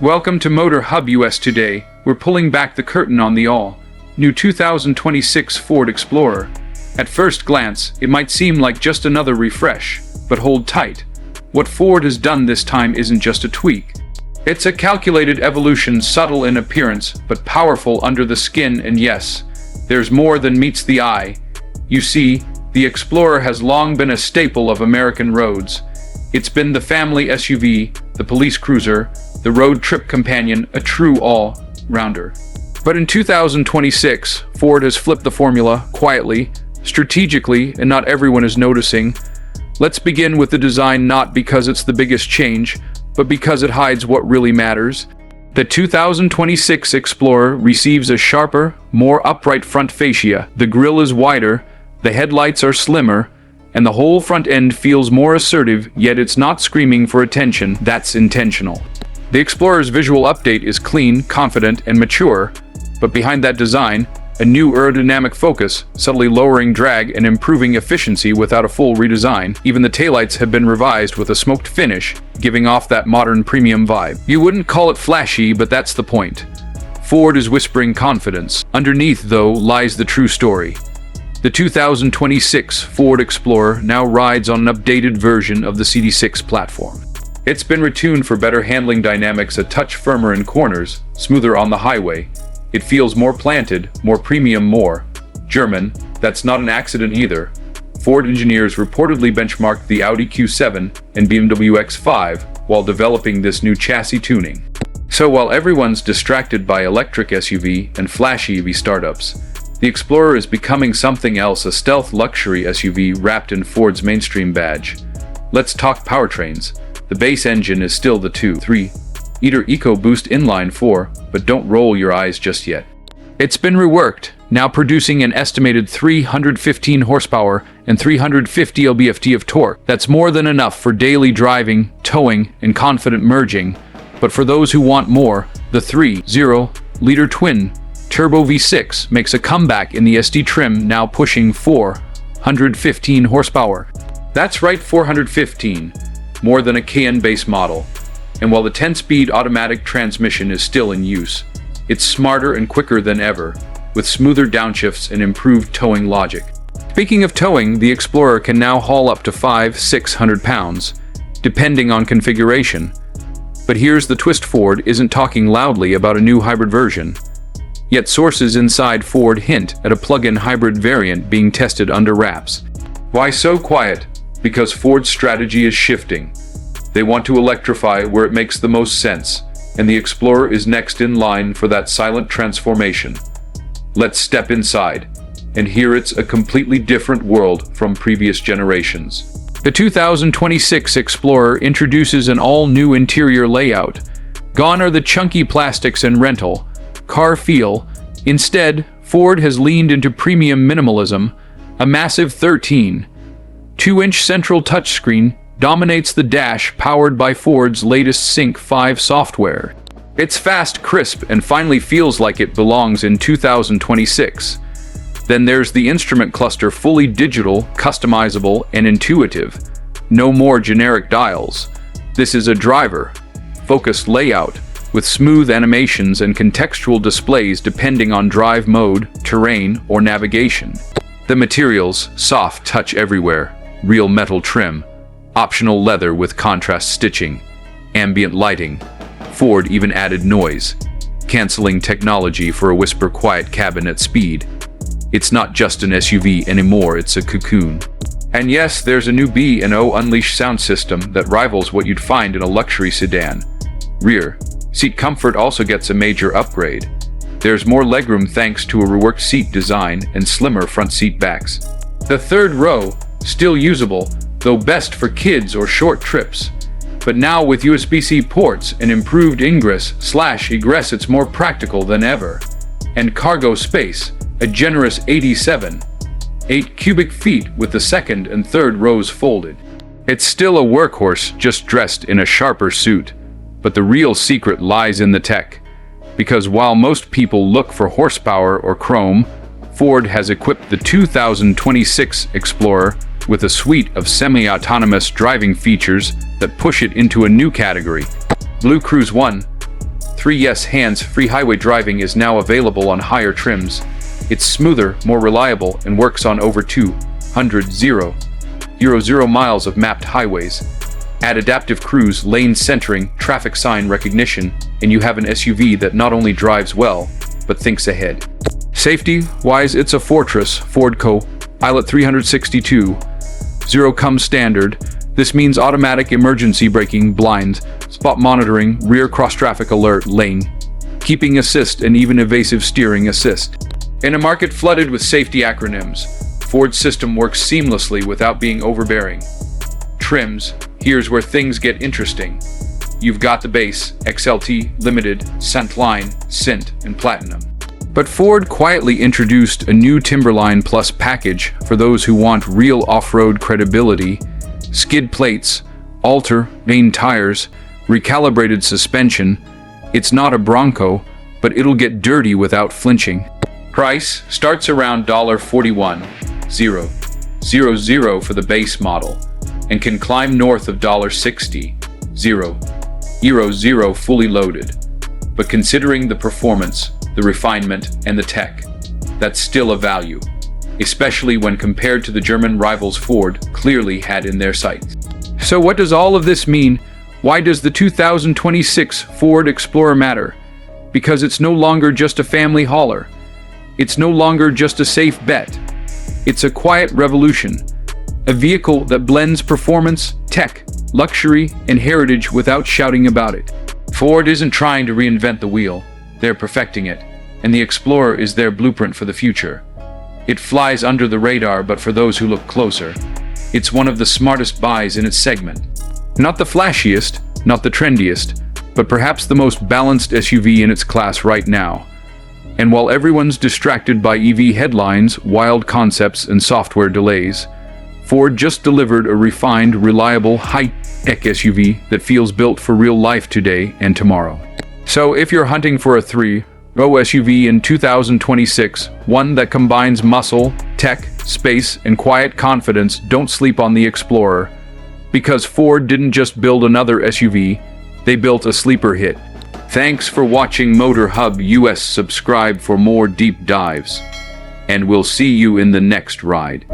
Welcome to Motor Hub US. Today, we're pulling back the curtain on the all-new 2026 Ford Explorer. At first glance, it might seem like just another refresh, but hold tight. What Ford has done this time isn't just a tweak. It's a calculated evolution, subtle in appearance, but powerful under the skin, and yes, there's more than meets the eye. You see, the Explorer has long been a staple of American roads. It's been the family SUV, the police cruiser, the road trip companion, a true all-rounder. But in 2026, Ford has flipped the formula, quietly, strategically, and not everyone is noticing. Let's begin with the design, not because it's the biggest change, but because it hides what really matters. The 2026 Explorer receives a sharper, more upright front fascia. The grille is wider, the headlights are slimmer, and the whole front end feels more assertive, yet it's not screaming for attention. That's intentional. The Explorer's visual update is clean, confident, and mature, but behind that design, a new aerodynamic focus, subtly lowering drag and improving efficiency without a full redesign. Even the taillights have been revised with a smoked finish, giving off that modern premium vibe. You wouldn't call it flashy, but that's the point. Ford is whispering confidence. Underneath, though, lies the true story. The 2026 Ford Explorer now rides on an updated version of the CD6 platform. It's been retuned for better handling dynamics, a touch firmer in corners, smoother on the highway. It feels more planted, more premium, more German. That's not an accident either. Ford engineers reportedly benchmarked the Audi Q7 and BMW X5 while developing this new chassis tuning. So while everyone's distracted by electric SUV and flashy EV startups, the Explorer is becoming something else, a stealth luxury SUV wrapped in Ford's mainstream badge. Let's talk powertrains. The base engine is still the 2.3-liter EcoBoost inline-4, but don't roll your eyes just yet. It's been reworked, now producing an estimated 315 horsepower and 350 lb-ft of torque. That's more than enough for daily driving, towing, and confident merging. But for those who want more, the 3.0-liter twin turbo V6 makes a comeback in the SD trim, now pushing 415 horsepower. That's right, 415, more than a Cayenne base model. And while the 10-speed automatic transmission is still in use, it's smarter and quicker than ever, with smoother downshifts and improved towing logic. Speaking of towing, the Explorer can now haul up to 500-600 pounds, depending on configuration. But here's the twist: Ford isn't talking loudly about a new hybrid version. Yet sources inside Ford hint at a plug-in hybrid variant being tested under wraps. Why so quiet? Because Ford's strategy is shifting. They want to electrify where it makes the most sense, and the Explorer is next in line for that silent transformation. Let's step inside, and here it's a completely different world from previous generations. The 2026 Explorer introduces an all-new interior layout. Gone are the chunky plastics and rental car feel. Instead, Ford has leaned into premium minimalism. A massive 13.2-inch central touchscreen dominates the dash, powered by Ford's latest Sync 5 software. It's fast, crisp, and finally feels like it belongs in 2026. Then there's the instrument cluster, fully digital, customizable, and intuitive. No more generic dials. This is a driver-focused layout, with smooth animations and contextual displays depending on drive mode, terrain, or navigation. The materials: soft touch everywhere, real metal trim, optional leather with contrast stitching, ambient lighting. Ford even added noise-canceling technology for a whisper-quiet cabin at speed. It's not just an SUV anymore, it's a cocoon. And yes, there's a new B&O Unleashed sound system that rivals what you'd find in a luxury sedan. Rear seat comfort also gets a major upgrade. There's more legroom thanks to a reworked seat design and slimmer front seat backs. The third row, still usable, though best for kids or short trips. But now with USB-C ports and improved ingress/egress, it's more practical than ever. And cargo space, a generous 87.8 cubic feet with the second and third rows folded. It's still a workhorse, just dressed in a sharper suit. But the real secret lies in the tech. Because while most people look for horsepower or chrome, Ford has equipped the 2026 Explorer with a suite of semi-autonomous driving features that push it into a new category. Blue Cruise One, 3S hands-free highway driving is now available on higher trims. It's smoother, more reliable, and works on over 200,000 miles of mapped highways. Add adaptive cruise, lane centering, traffic sign recognition, and you have an SUV that not only drives well, but thinks ahead. Safety-wise, it's a fortress. Ford Co-Pilot 362 Zero comes standard. This means automatic emergency braking, blind spot monitoring, rear cross-traffic alert, lane keeping assist, and even evasive steering assist. In a market flooded with safety acronyms, Ford's system works seamlessly without being overbearing. Trims, here's where things get interesting. You've got the base, XLT, Limited, Centline, Cint, and Platinum. But Ford quietly introduced a new Timberline Plus package for those who want real off-road credibility. Skid plates, all-terrain tires, recalibrated suspension. It's not a Bronco, but it'll get dirty without flinching. Price starts around $41,000 for the base model and can climb north of $60,000 fully loaded. But considering the performance, the refinement, and the tech, that's still a value, especially when compared to the German rivals Ford clearly had in their sights. So what does all of this mean? Why does the 2026 Ford Explorer matter? Because it's no longer just a family hauler. It's no longer just a safe bet. It's a quiet revolution, a vehicle that blends performance, tech, luxury, and heritage without shouting about it. Ford isn't trying to reinvent the wheel, they're perfecting it, and the Explorer is their blueprint for the future. It flies under the radar, but for those who look closer, it's one of the smartest buys in its segment. Not the flashiest, not the trendiest, but perhaps the most balanced SUV in its class right now. And while everyone's distracted by EV headlines, wild concepts, and software delays, Ford just delivered a refined, reliable, high-tech SUV that feels built for real life today and tomorrow. So if you're hunting for a three-row SUV in 2026, one that combines muscle, tech, space, and quiet confidence, don't sleep on the Explorer. Because Ford didn't just build another SUV, they built a sleeper hit. Thanks for watching Motor Hub US. Subscribe for more deep dives. And we'll see you in the next ride.